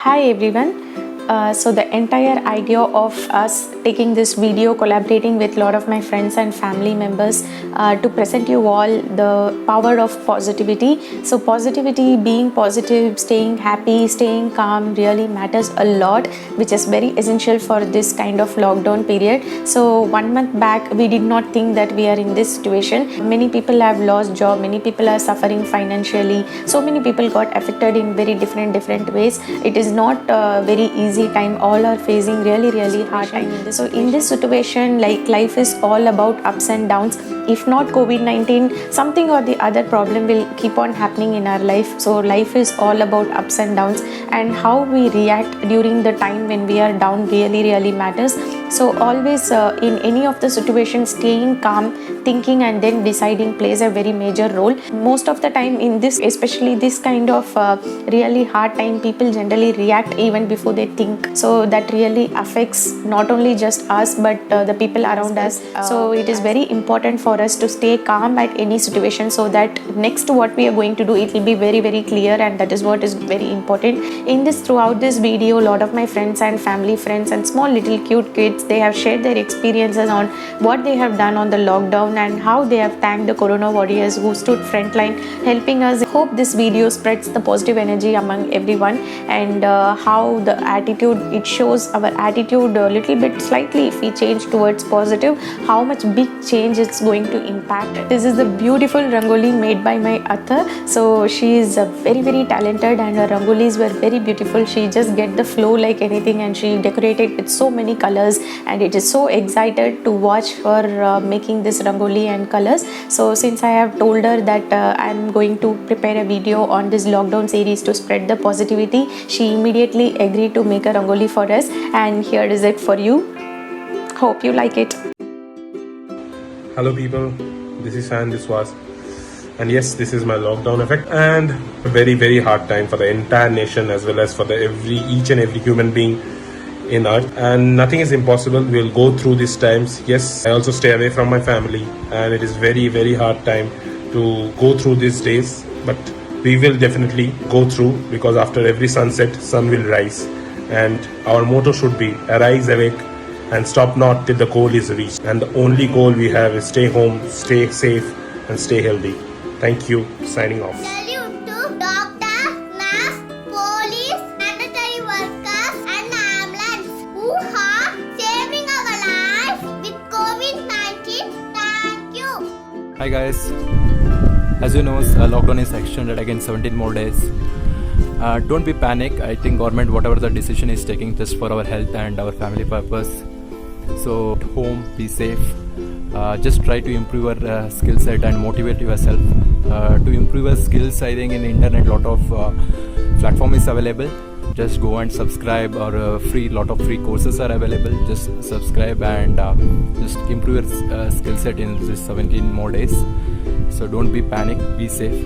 Hi everyone. So the entire idea of us taking this video, collaborating with a lot of my friends and family members to present you all the power of positivity. So positivity, being positive, staying happy, staying calm really matters a lot, which is very essential for this kind of lockdown period. So 1 month back, we did not think that we are in this situation. Many people have lost job, many people are suffering financially. So many people got affected in very different ways. It is not very easy time. All are facing really hard time. So in this situation, like, life is all about ups and downs. If not COVID-19, something or the other problem will keep on happening in our life. So life is all about ups and downs, and how we react during the time when we are down really matters. So always in any of the situations, staying calm, thinking and then deciding plays a very major role. Most of the time in this, especially this kind of really hard time, people generally react even before they think. So that really affects not only just us but the people around us. So it is very important for us to stay calm at any situation, so that next what we are going to do, it will be very clear, and that is what is very important. In this, throughout this video, a lot of my friends and family friends and small little cute kids, they have shared their experiences on what they have done on the lockdown and how they have thanked the corona warriors who stood frontline helping us. Hope this video spreads the positive energy among everyone, and how the attitude, it shows our attitude a little bit slightly. If we change towards positive, how much big change it's going to impact. This is the beautiful rangoli made by my Atta. So she is very talented, and her rangolis were very beautiful. She just get the flow like anything, and she decorated with so many colors, and it is so excited to watch her making this rangoli and colors. So since I have told her that I'm going to prepare a video on this lockdown series to spread the positivity, she immediately agreed to make a rangoli for us, and here is it for you. Hope you like it. Hello people, this is San Biswas, and yes, this is my lockdown effect, and a very hard time for the entire nation as well as for each and every human being in earth. And nothing is impossible. We'll go through these times. Yes, I also stay away from my family, and it is very hard time to go through these days, but we will definitely go through, because after every sunset, sun will rise, and our motto should be arise, awake and stop not till the goal is reached. And the only goal we have is stay home, stay safe and stay healthy. Thank you. Signing off. Salute to doctors, nurse, police, sanitary workers and ambulance who are saving our lives with COVID-19. Thank you. Hi guys, as you know, lockdown is extended again 17 more days. Don't be panic. I think government, whatever the decision is taking, just for our health and our family purpose. So at home, be safe. Just try to improve your skill set and motivate yourself. To improve your skills, I think in the internet lot of platform is available. Just go and subscribe, or lot of free courses are available. Just subscribe and just improve your skill set in this 17 more days. So don't be panic, be safe,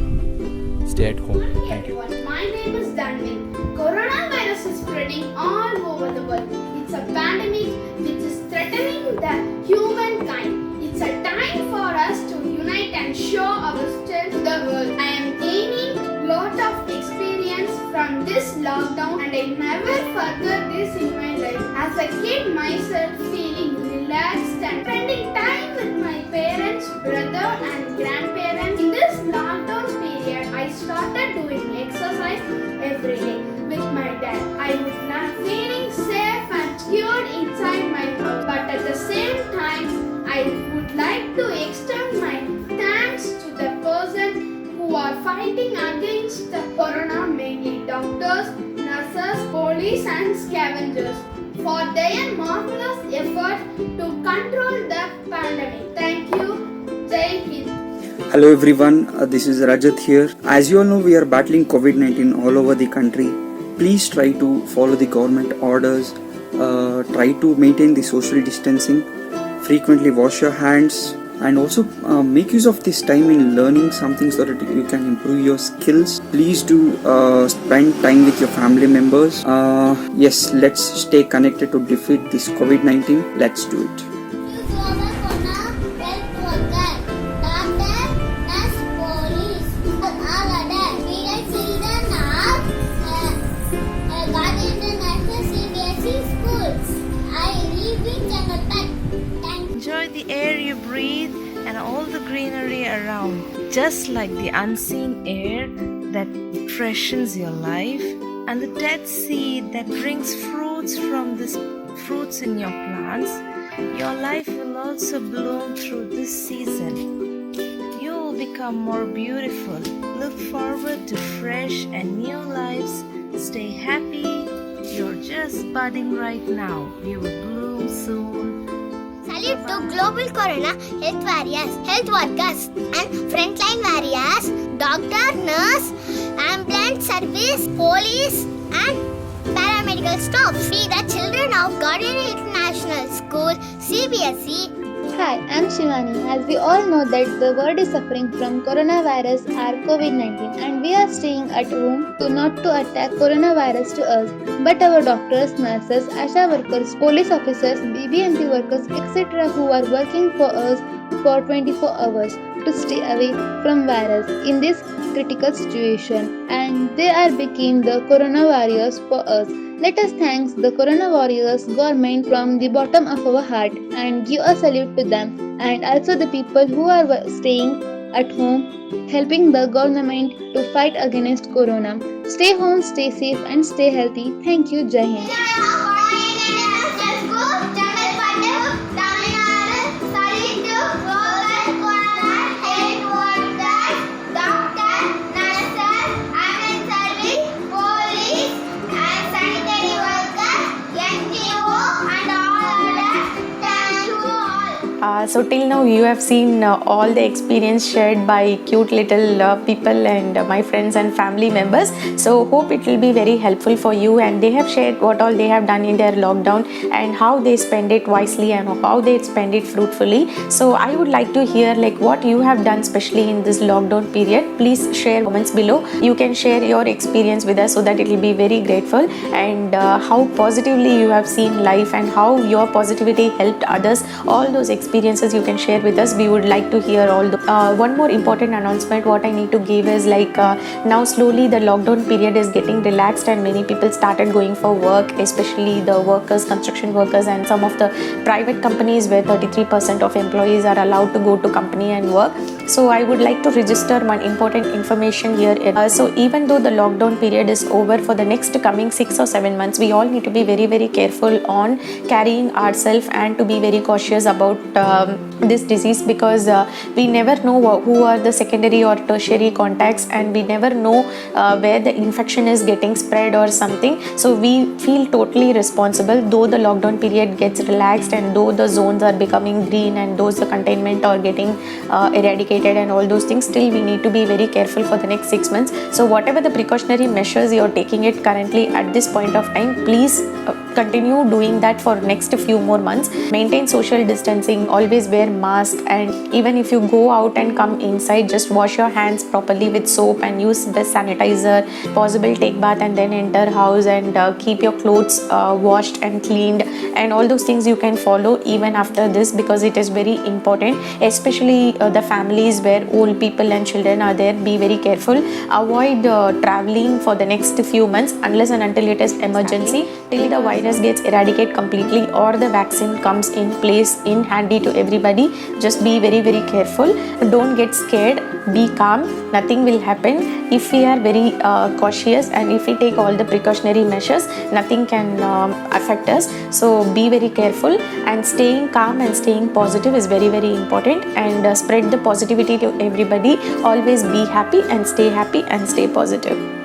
stay at home. Thank you. My name is Danvin. Coronavirus is spreading all over the world. It's a pandemic which is threatening the humankind. It's a time for us to unite and show our strength to the world. I am gaining lot of experience from this lockdown, and I never forget this in my life. As a kid myself, feeling relaxed and spending time with my parents, brother and grandparents. In this lockdown period, I started doing exercise every day with my dad. I was not feeling safe and secured inside my house. But at the same time, I would like to extend my thanks to the person who are fighting against the corona, mainly doctors, nurses, police and scavengers, for their marvelous effort to control the pandemic. Thank you. Jai Hind. Hello everyone, this is Rajat here. As you all know, we are battling COVID-19 all over the country. Please try to follow the government orders, try to maintain the social distancing, frequently wash your hands, and also make use of this time in learning something so that you can improve your skills. Please do spend time with your family members. Yes, let's stay connected to defeat this COVID-19. Let's do it. Global corona health worker, doctor, nurse, police, all other. We are children of God CBSE schools. I live in Changapat. Thank you. Enjoy the air you breathe and all the greenery around, just like the unseen air that freshens your life and the dead seed that brings fruits from this fruits in your plants. Your life will also bloom through this season. You will become more beautiful. Look forward to fresh and new lives. Stay happy. You're just budding right now. You will bloom soon. Salute to global corona health warriors, health workers, and frontline warriors, doctor, nurse, ambulance service, police, and paramedical staff. We the children of Guardian International School, CBSE. Hi, I'm Shivani. As we all know that the world is suffering from coronavirus or COVID-19 and we are staying at home to not to attack coronavirus to us. But our doctors, nurses, ASHA workers, police officers, BBMP workers, etc. who are working for us for 24 hours to stay away from virus in this critical situation, and they are became the corona warriors for us. Let us thank the Corona Warriors government from the bottom of our heart and give a salute to them, and also the people who are staying at home helping the government to fight against corona. Stay home, stay safe and stay healthy. Thank you. Jai Hind. So till now you have seen all the experience shared by cute little people and my friends and family members. So hope it will be very helpful for you, and they have shared what all they have done in their lockdown and how they spend it wisely and how they spend it fruitfully. So I would like to hear like what you have done especially in this lockdown period. Please share comments below. You can share your experience with us so that it will be very grateful, and how positively you have seen life and how your positivity helped others. All those experiences you can share with us. We would like to hear all the one more important announcement what I need to give is like now slowly the lockdown period is getting relaxed and many people started going for work, especially the workers, construction workers, and some of the private companies where 33% of employees are allowed to go to company and work. So I would like to register one important information here. So even though the lockdown period is over, for the next coming 6 or 7 months, we all need to be very careful on carrying ourselves and to be very cautious about this disease, because we never know who are the secondary or tertiary contacts, and we never know where the infection is getting spread or something. So we feel totally responsible, though the lockdown period gets relaxed and though the zones are becoming green and those the containment are getting eradicated and all those things, still we need to be very careful for the next 6 months. So whatever the precautionary measures you are taking it currently at this point of time, please continue doing that for next few more months. Maintain social distancing, always wear mask, and even if you go out and come inside, just wash your hands properly with soap and use the sanitizer. Possible take bath and then enter house, and keep your clothes washed and cleaned, and all those things you can follow even after this, because it is very important, especially the families where old people and children are there. Be very careful. Avoid traveling for the next few months unless and until it is emergency, till the virus gets eradicated completely or the vaccine comes in place in handy to everybody. Just be very careful. Don't get scared. Be calm. Nothing will happen if we are very cautious, and if we take all the precautionary measures, nothing can affect us. So be very careful, and staying calm and staying positive is very important, and spread the positivity to everybody. Always be happy and stay positive.